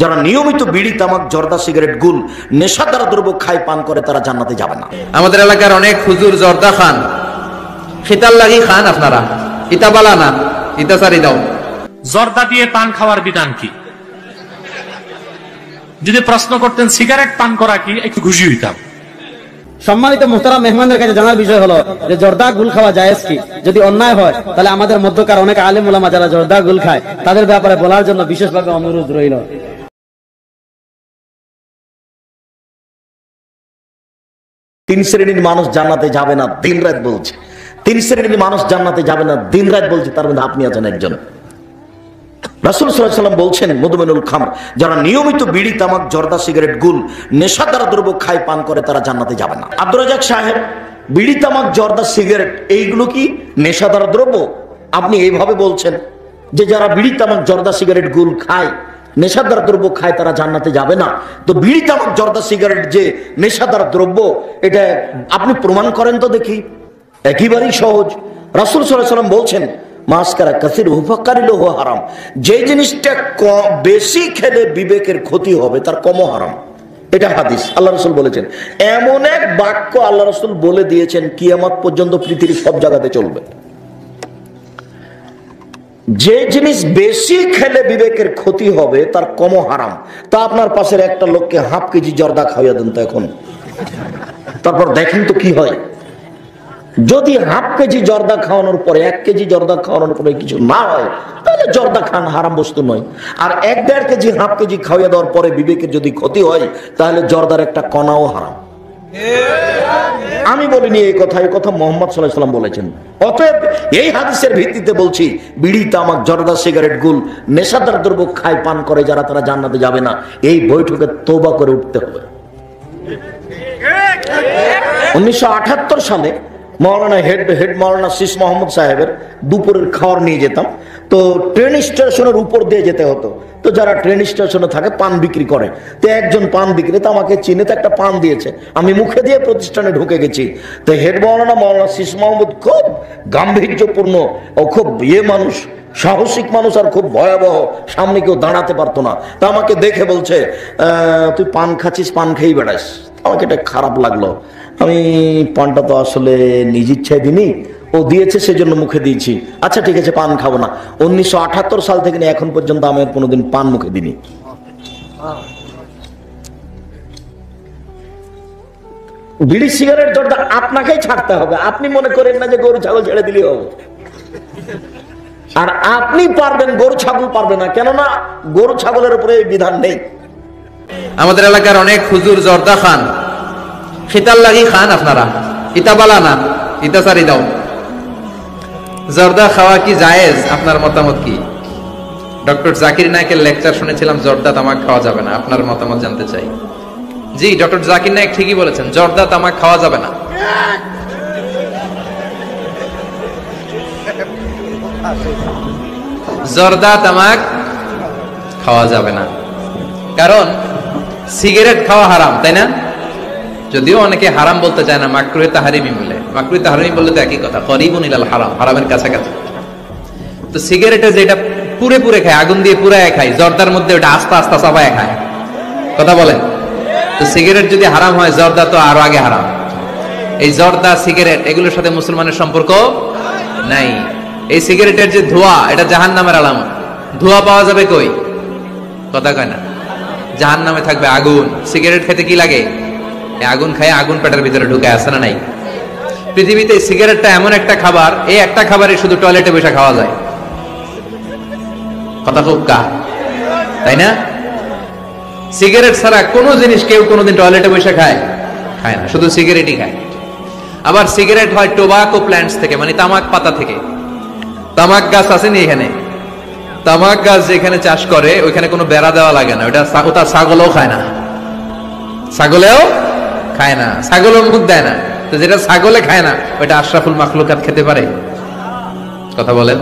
যারা নিয়মিত বিড়ি, তামাক, জর্দা, সিগারেট, গুল, নেশাদার দ্রব্য খায়, পান করে, তারা জান্নাতে যাবে না। আমাদের এলাকার অনেক হুজুর জর্দা খান, শীতাল লাগি খান, আপনারা ইতা বালা না, ইতা সারি দাও। জর্দা দিয়ে পান খাওয়ার বিধান কি? যদি প্রশ্ন করতেন সিগারেট পান করা কি, একটু খুশি হইতাম। সম্মানিত মুহতারাম মেহমানদের কাছে জানার বিষয় হলো যে জর্দা গুল খাওয়া জায়েজ কি? যদি অন্যায় হয় তাহলে আমাদের মধ্যকার অনেক আলেম ওলামা যারা জর্দা গুল খায় তাদের ব্যাপারে বলার জন্য বিশেষভাবে অনুরোধ রইল। 3 শ্রেণীর মানুষ জান্নাতে যাবে না, দিন রাত বলছে। 3 শ্রেণীর মানুষ জান্নাতে যাবে না, দিন রাত বলছে, তার মধ্যে আপনি আছেন একজন। রাসূল সাল্লাল্লাহু আলাইহি ওয়াসাল্লাম বলছেন, মুদমিনুল খামর, যারা নিয়মিত বিড়ি, তামাক, জর্দা, সিগারেট, গুল, নেশাদার দ্রব্য খায়, পান করে, তারা জান্নাতে যাবে না। আব্দুর রাজ্জাক সাহেব, বিড়ি, তামাক, জর্দা, সিগারেট এইগুলো কি নেশাদার দ্রব্য? আপনি এইভাবে বলছেন যে যারা বিড়ি, তামাক, জর্দা, সিগারেট, গুল খায়, নেশাদার দ্রব্য খায়, তারা জান্নাতে যাবে না। তো বিড়ি, তামাক, জর্দা, সিগারেট যে নেশাদার দ্রব্য, এটা আপনি প্রমাণ করেন তো দেখি। একেবারেই সহজ। রাসূল সাল্লাল্লাহু আলাইহি ওয়াসাল্লাম বলছেন, মাসকারা কাসির হুফাকারিল হু হারাম, যে জিনিসটা বেশি খেলে বিবেকের ক্ষতি হবে তার কমও হারাম। এটা হাদিস, আল্লাহ রাসূল বলেছেন। এমন এক বাক্য আল্লাহ রাসূল বলে দিয়েছেন, কিয়ামত পর্যন্ত পৃথিবীর সব জায়গাতে চলবে। যে জিনিস বেশি খেলে বিবেকের ক্ষতি হবে তার কমও হারাম। তা আপনার পাশের একটা লোককে হাফ কেজি জর্দা খাওয়াইয়া দেন তো এখন, তারপর দেখেন তো কি হয়। যদি হাফ কেজি জর্দা খাওয়ানোর পরে 1 কেজি জর্দা খাওয়ানোর পরে কিছু না হয়, তাহলে জর্দা খান, হারাম বস্তু নয়। আর 1-1.5 কেজি হাফ কেজি খাওয়াইয়া দেওয়ার পরে বিবেকের যদি ক্ষতি হয়, তাহলে জর্দার একটা কণাও হারাম। আমি বলিনি এই কথা, এই কথা মুহাম্মদ সাল্লাল্লাহু আলাইহি ওয়াসাল্লাম বলেছেন। অতএব এই হাদিসের ভিত্তিতে বলছি, বিড়ি, তামাক, জর্দা, সিগারেট, গুল, নেশাদার দ্রব্য খায়, পান করে যারা, তারা জান্নাতে যাবে না। এই বৈঠকে তওবা করে উঠতে হবে। 1978 সালে মৌলানা হেড মৌলানা শীষ মোহাম্মদ সাহেবের দুপুরের খাওয়ার নিয়ে যেতাম। তো ট্রেন স্টেশনের উপর দিয়ে যেতে হতো। তো যারা ট্রেন স্টেশনে থাকে পান বিক্রি করে, তো একজন পান বিক্রেতা আমাকে চিনে, তো একটা পান দিয়েছে, আমি মুখে দিয়ে প্রতিষ্ঠানে ঢুকে গেছি। তো হেড মৌলানা শীষ মোহাম্মদ খুব গাম্ভীর্যপূর্ণ ও খুব মানুষ, সাহসিক মানুষ, আর খুব ভয়াবহ, সামনে কেউ দাঁড়াতে পারতো না। তা আমাকে দেখে বলছে, তুই পান খাচ্ছিস, পান খেয়েই বেড়াস। আমাকে এটা খারাপ লাগলো। আমি পানটা তো আসলে নিজ ইচ্ছায় দিনি, ও দিয়েছে সেজন্য মুখে দিয়েছি। আচ্ছা ঠিক আছে, পান খাবো না। 1978 সাল থেকে নিয়ে এখন পর্যন্ত আমি কোনোদিন পান মুখে দিনি। বিড়ি, সিগারেট, জর্দা আপনাকেই ছাড়তে হবে। আপনি মনে করেন না যে গরু ছাগল ছেড়ে দিলেই হবে। আর আপনি পারবেন, গরু ছাগল পারবে না, কেননা গরু ছাগলের উপরে এই বিধান নেই। আমাদের এলাকার অনেক হুজুর জর্দা খান, শীতাল লাগি খান, আপনারা ইতা বালা না, ইতা সারি দাও। জর্দা খাওয়া কি জায়েজ? আপনার মতামত কি? ডক্টর জাকির নায়েকের লেকচার শুনেছিলাম, জর্দা তামাক খাওয়া যাবে না। আপনার মতামত জানতে চাই। জি, ডক্টর জাকির নায়েক ঠিকই বলেছেন, জর্দা তামাক খাওয়া যাবে না। জর্দা তামাক খাওয়া যাবে না, কারণ সিগারেট খাওয়া হারাম, তাই না? যদিও অনেকে হারাম বলতে চায় না, মাকরুহে তাহরিমি বলে। মাকরুহে তাহরিমি বললে তো একই কথা, করিবুন ইলাল হারাম, হারামের কাছাকাছি। তো সিগারেটে যেটা পুরে পুরে খায়, আগুন দিয়ে পুরায় খায়, জর্দার মধ্যে ওটা আস্তে আস্তে চাপায় খায়। কথা বলেন তো, সিগারেট যদি হারাম হয়, জর্দা তো আরো আগে হারাম। এই জর্দা, সিগারেট এগুলোর সাথে মুসলমানের সম্পর্ক নাই। এই সিগারেটের যে ধোঁয়া, এটা জাহান্নামের আলামত। ধোঁয়া পাওয়া যাবে কই? কথা কয় না, জাহান্নামে থাকবে আগুন। সিগারেট খেতে কি লাগে? আগুন খায়, আগুন পেটের ভিতরে ঢুকে, আসে না নাই? পৃথিবীতে সিগারেটটা এমন একটা খাবার, এই একটা খাবারই শুধু টয়লেটে বসে খাওয়া যায়। কথা খুব কা, তাই না? সিগারেট ছাড়া কোনো জিনিস কেউ কোনোদিন টয়লেটে বসে খায় না, শুধু সিগারেটই খায়। আবার সিগারেট হয় টোবাকো প্ল্যান্টস থেকে, মানে তামাক পাতা থেকে। তামাক গাছ আসেনি এখানে? তামাক গাছ যেখানে চাষ করে ওইখানে কোনো বেড়া দেওয়া লাগে না, ওটা ছাগলও খায় না। ছাগলেও খায় না, ছাগলও মুখ দেয় না। তো যেটা ছাগলে খায় না, ওইটা আশরাফুল মাখলুকাত খেতে পারে? কথা বলেন।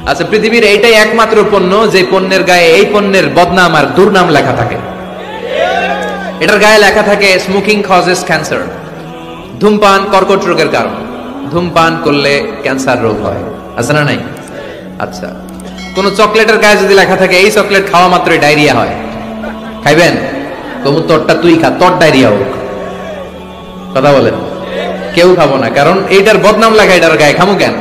আচ্ছা, পৃথিবীর এইটাই একমাত্র পণ্য যে পণ্যের গায়ে এই পণ্যের বদনাম আর দুর্নাম লেখা থাকে। এটার গায়ে লেখা থাকে স্মোকিং কজেস ক্যান্সার, ধূমপান কর্কট রোগের কারণ, ধূমপান করলে ক্যান্সার রোগ হয়। আছে না নাই? আচ্ছা, কোন চকলেটের গায়ে যদি লেখা থাকে এই চকলেট খাওয়া মাত্রই ডায়রিয়া হয়, খাইবেন? তবু তোরটা তুই খা, তোর ডায়রিয়া হোক। কথা বলেন? কেউ খাবো না, কারণ এইটার বদনাম লেখা এটার গায়ে, খামু কেন?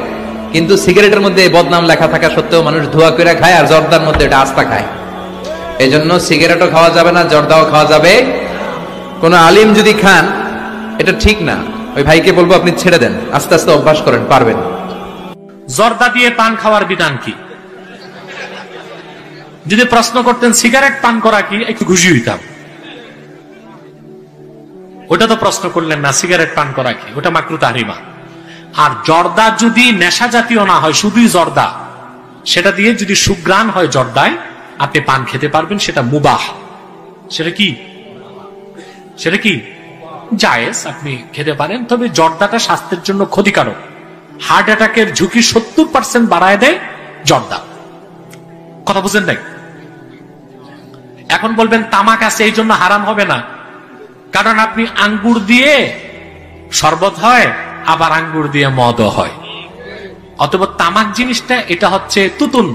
কিন্তু সিগারেটের মধ্যে বদনাম লেখা থাকা সত্ত্বেও মানুষ ধোয়া করে খায়, আর জর্দার মধ্যে এটা আস্থা খায়। এই জন্য সিগারেটও খাওয়া যাবে না, জর্দাও খাওয়া যাবে। কোন আলিম যদি খান এটা ঠিক না, ওই ভাইকে বলবো আপনি ছেড়ে দেন, আস্তে আস্তে অভ্যাস করেন, পারবেন। জর্দা দিয়ে পান খাওয়ার বিধান কি? যদি প্রশ্ন করতেন সিগারেট পান করা কি, একটু খুশি হইতাম। ওটা তো প্রশ্ন করলেন না, সিগারেট পান করা কি, ওটা মাকরুহ তাহরিমা। আর জর্দা যদি নেশা জাতীয় না হয়, শুধুই জর্দা, সেটা দিয়ে যদি সুগ্রাণ হয় জর্দায়, আপনি পান খেতে পারবেন, সেটা মুবাহ। সেটা কি? সেটা কি জায়েজ, আপনি খেতে পারেন। তবে জর্দাটা স্বাস্থ্যের জন্য ক্ষতিকারক, হার্ট অ্যাটাকের ঝুঁকি 70% বাড়ায় দেয় জর্দা। কথা বুঝেন নাই? এখন বলবেন তামাক আছে এই জন্য হারাম হবে না, কারণ আপনি আঙ্গুর দিয়ে শরবত হয়, আবার আঙ্গুর দিয়ে মদও হয়। অথবা তামাক জিনিসটা এটা হচ্ছে তুতুন,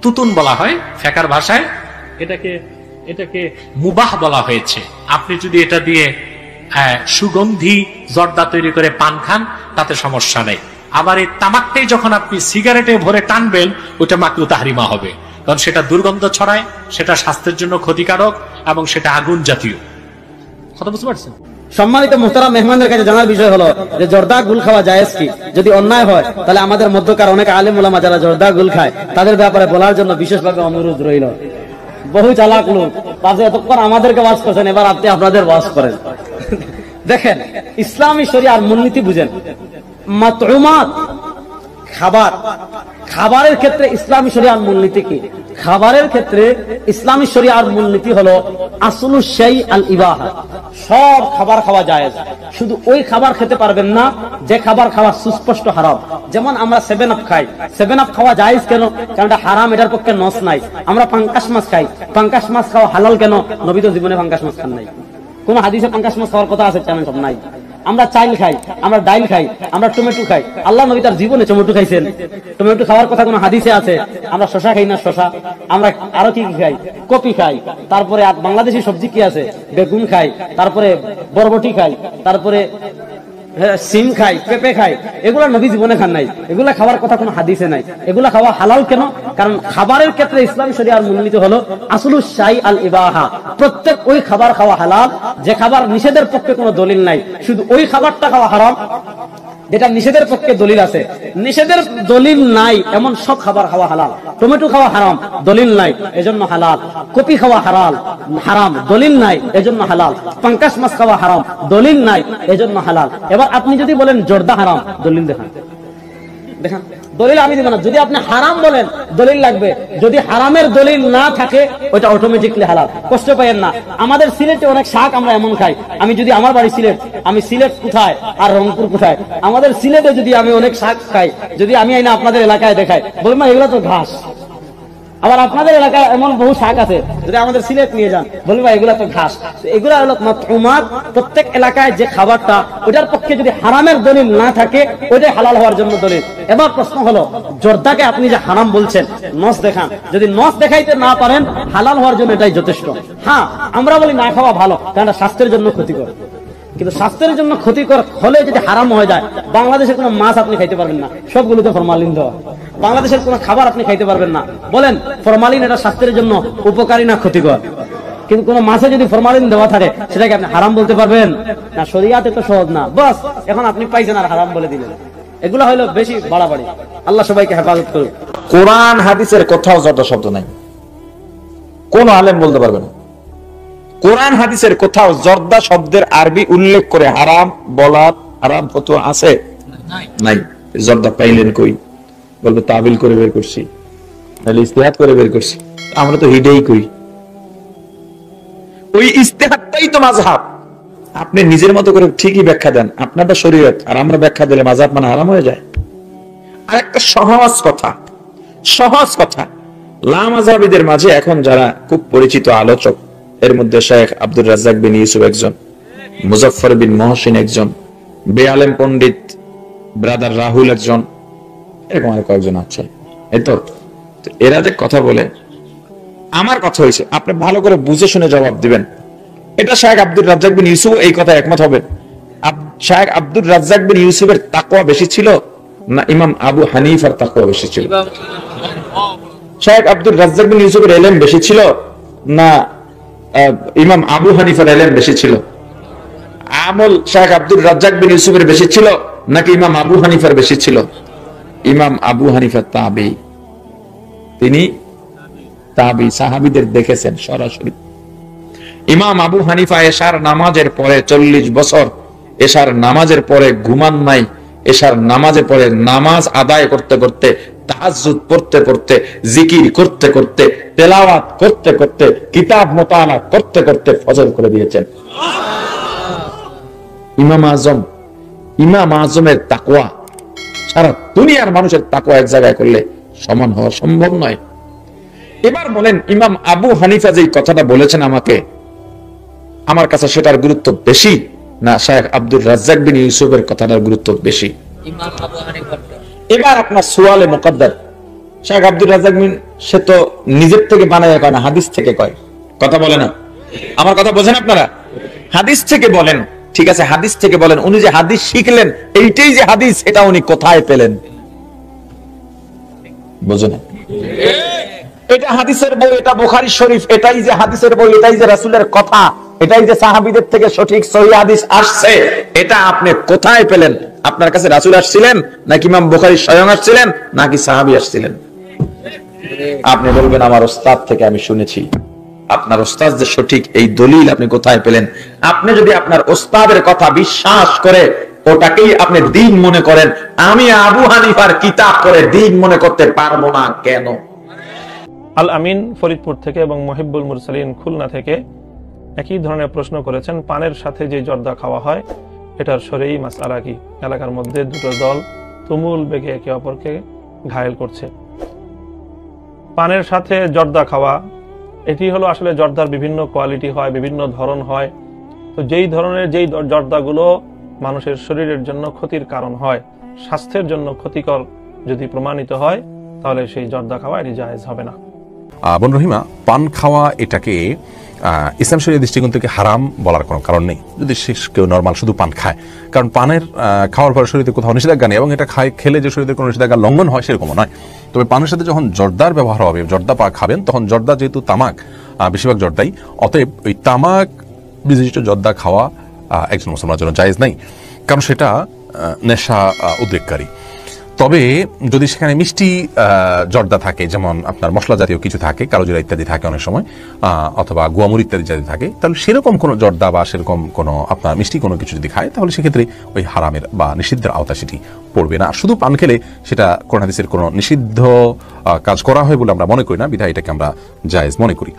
তুতুন বলা হয় ফেকার ভাষায়, এটাকে মুবাহ বলা হয়েছে। আপনি যদি এটা দিয়ে সুগন্ধি জর্দা তৈরি করে পান খান, তাতে সমস্যা নেই। আবার এই তামাকটাই যখন আপনি সিগারেটে ভরে টানবেন, ওটা মাকরুহ তাহরিমা হবে, কারণ সেটা দুর্গন্ধ ছড়ায়, সেটা স্বাস্থ্যের জন্য ক্ষতিকারক, এবং সেটা আগুন জাতীয়। কথা বুঝতে পারছেন? সম্মানিত মুহতারাম মেহমানদের কাছে জানার বিষয় হলো যে জর্দা গুল খাওয়া জায়েজ কি? যদি অন্যায় হয় তাহলে আমাদের মধ্যকার অনেক আলেম ওলামা যারা জর্দা গুল খায় তাদের ব্যাপারে বলার জন্য বিশেষভাবে অনুরোধ রইল। বহু চালাক লোক তাদের এতক্ষণ আমাদেরকে ওয়াজ করছেন, এবার আপনি আপনাদের ওয়াজ করেন। দেখেন, ইসলামী শরিয়ার মূলনীতি বুঝেন। মাতউমাত, খাবার, খাবারের ক্ষেত্রে ইসলামী শরিয়ার মূলনীতি কি? খাবারের ক্ষেত্রে ইসলামী শরিয়ার মূলনীতি হলো আসলু শাই আল ইবাহা। সব খাবার খাওয়া জায়েজ, শুধু ওই খাবার খেতে পারবেন না যে খাবার খাওয়া সুস্পষ্ট হারাম। যেমন আমরা 7 আপ খাই, 7 আপ খাওয়া জায়েজ কেন? কারণ এটা হারাম, এটার পক্ষে নস নাই। আমরা পাঙ্কাশ মাছ খাই, পাঙ্কাশ মাছ খাওয়া হালাল কেন? নবী তো জীবনে পাঙ্কাশ মাছ খান নাই। কোন হাদিসে পাঙ্কাশ মাছ খাওয়ার কথা আছে? চ্যানেল সব নাই। আমরা চাইল খাই, আমরা ডাইল খাই, আমরা টমেটো খাই। আল্লাহ নবী তার জীবনে টমেটো খাইছেন? টমেটো খাওয়ার কথা কোন হাদিসে আছে? আমরা শশা খাই না? শশা আমরা আরো কি খাই? কপি খাই। তারপরে বাংলাদেশি সবজি কি আছে? বেগুন খাই, তারপরে বরবটি খাই, তারপরে সিম খাই, পেঁপে খাই। এগুলা নবী জীবনে খান নাই, এগুলা খাওয়ার কথা কোনো হাদিসে নাই। এগুলা খাওয়া হালাল কেন? কারণ খাবারের ক্ষেত্রে ইসলাম শরিয়ার মূলনীতি হলো আসলু শাই আল ইবাহা। প্রত্যেক ওই খাবার খাওয়া হালাল যে খাবার নিষেধের পক্ষে কোনো দলিল নাই, শুধু ওই খাবারটা খাওয়া হারাম যেটা নিষেধের পক্ষে দলিল আছে। নিষেধের দলিল নাই এমন সব খাবার খাওয়া হালাল। টমেটো খাওয়া হারাম, দলিল নাই, এজন্য হালাল। কপি খাওয়া হারাম, দলিল নাই, এজন্য হালাল। পাঙ্কাশ মাছ খাওয়া হারাম, দলিল নাই, এজন্য হালাল। এবার আপনি যদি বলেন জর্দা হারাম, দলিল দেখান, দেখান। দলিল আমি দিব না। যদি আপনি হারাম বলেন দলিল লাগবে, যদি হারামের দলিল না থাকে ওটা অটোমেটিকলি হালাল। কষ্ট পাইয়েন না। আমাদের সিলেটে অনেক শাক আমরা এমন খাই। আমি যদি আমার বাড়ি সিলেট, আমি সিলেট কোথায় আর রংপুর কোথায়? আমাদের সিলেটে যদি আমি অনেক শাক খাই, যদি আমি আইনা আপনাদের এলাকায় দেখাই, বলবেন এগুলো তো ঘাস। আবার আপনাদের এলাকায় এমন বহু শাক আছে, যদি আমাদের সিলেট নিয়ে যান, বলবেন এগুলা তো ঘাস। এগুলা হলো মাতউমাত। প্রত্যেক এলাকায় যে খাবারটা, ওটার পক্ষে যদি হারামের দলিল না থাকে, ওইটাই হালাল হওয়ার জন্য দলিল। এবার প্রশ্ন হলো, জর্দাকে আপনি যে হারাম বলছেন, নস দেখান। যদি নস দেখাইতে না পারেন, হালাল হওয়ার জন্য এটাই যথেষ্ট। হ্যাঁ, আমরা বলি না খাওয়া ভালো, কারণ স্বাস্থ্যের জন্য ক্ষতিকর। কিন্তু স্বাস্থ্যের জন্য ক্ষতিকর হলে যদি হারাম হয়ে যায়, বাংলাদেশের কোনো মাছ আপনি খাইতে পারবেন না, সবগুলোতে ফরমালিন দেওয়া। বাংলাদেশের কোনো খাবার আপনি খাইতে পারবেন না। বলেন ফরমালিন এটা স্বাস্থ্যের জন্য উপকারী না ক্ষতিকর? কিন্তু কোন মাছে যদি ফরমালিন দেওয়া থাকে, সেটাকে আপনি হারাম বলতে পারবেন না? শরিয়াতে তো সহজ না। বাস, এখন আপনি পাইছেন আর হারাম বলে দিলেন। এগুলো হলো বেশি বাড়াবাড়ি। আল্লাহ সবাইকে হেফাজত করুন। কোরআন হাদিসের কোথাও জর্দা শব্দ নাই, কোন আলেম বলতে পারবে না। কোরআন হাদিসের কোথাও জর্দা শব্দের আরবি উল্লেখ করে হারাম বলার হারাম ফতোয়া আছে? নাই। জর্দা পাইলেন কই? বলবে তাবিল করে বের করছি, তাহলে ইস্তেহাদ করে বের করছি। আমরা তো হিডেই কই, ওই ইস্তেহাদটাই তো মাযহাব। আপনি নিজের মতো করে ঠিকই ব্যাখ্যা দেন, আপনারটা শরীয়ত, আর আমরা ব্যাখ্যা দিলে মাযহাব মানে হারাম হয়ে যায়। আর একটা সহজ কথা, লা মাযহাবিদের মাঝে এখন যারা খুব পরিচিত আলোচক, এর মধ্যে শেখ আব্দুর রাজ্জাক বিন ইউসুফ একজন, মুজাফফর বিন মহসিন একজন, বেআলেম পণ্ডিত ব্রাদার রাহুল একজন, এরকম আর কয়েকজন আছে। এই তো এরা যে কথা বলে, আমার কথা হয়েছে আপনি ভালো করে বুঝে শুনে জবাব দিবেন। এটা শায়েখ আব্দুর রাজ্জাক বিন ইউসুফ এই কথা একমত হবেন। শায়েখ আব্দুর রাজ্জাক বিন ইউসুফের তাকওয়া বেশি ছিল না ইমাম আবু হানিফার তাকওয়া বেশি ছিল? শায়েখ আব্দুর রাজ্জাক বিন ইউসুফের ইলম বেশি ছিল না ইমাম আবু হানিফার ইলম বেশি ছিল? আমল শায়েখ আব্দুর রাজ্জাক বিন ইউসুফের বেশি ছিল নাকি ইমাম আবু হানিফার বেশি ছিল? ইমাম আবু হানিফা তাবি, তিনি তাবি, সাহাবীদের দেখেছেন সরাসরি। ইমাম আবু হানিফা এশার নামাজের পরে 40 বছর এশার নামাজের পরে ঘুমান নাই। এশার নামাজের পরে নামাজ আদায় করতে করতে, তাহাজ্জুদ পড়তে পড়তে, জিকির করতে করতে, তেলাওয়াত করতে করতে, কিতাব মুতালা করতে করতে ফজর করে দিয়েছেন। ইমাম আজমের তাকওয়া সারা দুনিয়ার মানুষের তাকওয়া এক জায়গায় করলে সমান হওয়া সম্ভব নয়। এবার বলেন, ইমাম আবু হানিফা যে কথাটা বলেছেন আমাকে, আমার কাছে সেটার গুরুত্ব বেশি না শায়েখ আব্দুর রাজ্জাক বিন ইউসুফের কথাটার গুরুত্ব বেশি? এবার আপনার সুয়ালে মুকদ্দার, শায়েখ আব্দুর রাজ্জাক বিন সে তো নিজের থেকে বানায় কয় না, হাদিস থেকে কয়, কথা বলে না। আমার কথা বোঝেন আপনারা? হাদিস থেকে বলেন, ঠিক আছে হাদিস থেকে বলেন। উনি যে হাদিস শিখলেন, এইটাই যে হাদিস, এটা উনি কোথায় পেলেন? বোঝেন? এটা হাদিসের বই, এটা বুখারী শরীফ, এটাই যে হাদিসের বই, এটাই যে রাসূলের কথা, এটাই যে সাহাবীদের থেকে সঠিক সহিহ হাদিস আসছে, এটা আপনি কোথায় পেলেন? আপনার কাছে রাসূল আসছিলেন নাকি ইমাম বুখারী স্বয়ং আসছিলেন নাকি সাহাবী আসছিলেন? আপনি বলবেন আমার ওস্তাদ থেকে আমি শুনেছি। আপনার ওস্তাদ যে সঠিক, এই দলিল আপনি কোথায় পেলেন? আপনি যদি আপনার ওস্তাদের কথা বিশ্বাস করে ওটাকেই আপনি দ্বীন মনে করেন, আমি আবু হানিফার কিতাব করে দ্বীন মনে করতে পারবো না কেন? আল আমিন ফরিদপুর থেকে এবং মহিবুল মুরসালিন খুলনা থেকে একই ধরনের প্রশ্ন করেছেন। পানের সাথে যে জর্দা খাওয়া হয় এটার শরঈ মাসআলা কি? এলাকার মধ্যে দুটো দল তুমুল বেগে একে অপরকে ঘায়েল করছে। পানের সাথে জর্দা খাওয়া, এটি হলো আসলে জর্দার বিভিন্ন কোয়ালিটি হয়, বিভিন্ন ধরন হয়। তো যেই ধরনের যেই জর্দাগুলো মানুষের শরীরের জন্য ক্ষতির কারণ হয়, স্বাস্থ্যের জন্য ক্ষতিকর যদি প্রমাণিত হয়, তাহলে সেই জর্দা খাওয়া এটি জায়েজ হবে না। বোন রহিমা, পান খাওয়া এটাকে ইসলাম শরীয়তের দৃষ্টিকোণ থেকে হারাম বলার কোনো কারণ নেই যদি কেউ নর্মাল শুধু পান খায়। কারণ পানের খাওয়ার পরে শরীরে কোথাও নিষেধাজ্ঞা নেই এবং এটা খেলে যে শরীরে কোনো নিষেধাজ্ঞা লঙ্ঘন হয় সেরকমও নয়। তবে পানের সাথে যখন জর্দার ব্যবহার হবে, জর্দা খাবেন, তখন জর্দা যেহেতু তামাক, বেশিরভাগ জর্দাই, অতএব ওই তামাক বিশিষ্ট জর্দা খাওয়া একজন মুসলমানের জন্য জায়েজ নাই, কারণ সেটা নেশা উদ্রেককারী। তবে যদি সেখানে মিষ্টি জর্দা থাকে, যেমন আপনার মশলা জাতীয় কিছু থাকে, কালোজিরা ইত্যাদি থাকে অনেক সময়, অথবা গুয়ামুর ইত্যাদি যদি থাকে, তাহলে সেরকম কোনো জর্দা বা সেরকম কোনো আপনার মিষ্টি কোনো কিছু যদি খায়, তাহলে সেক্ষেত্রে ওই হারামের বা নিষিদ্ধের আওতা সেটি পড়বে না। শুধু পান খেলে সেটা কোরআন হাদিসের কোনো নিষিদ্ধ কাজ করা হয় বলে আমরা মনে করি না, বিধায় এটাকে আমরা জায়েজ মনে করি।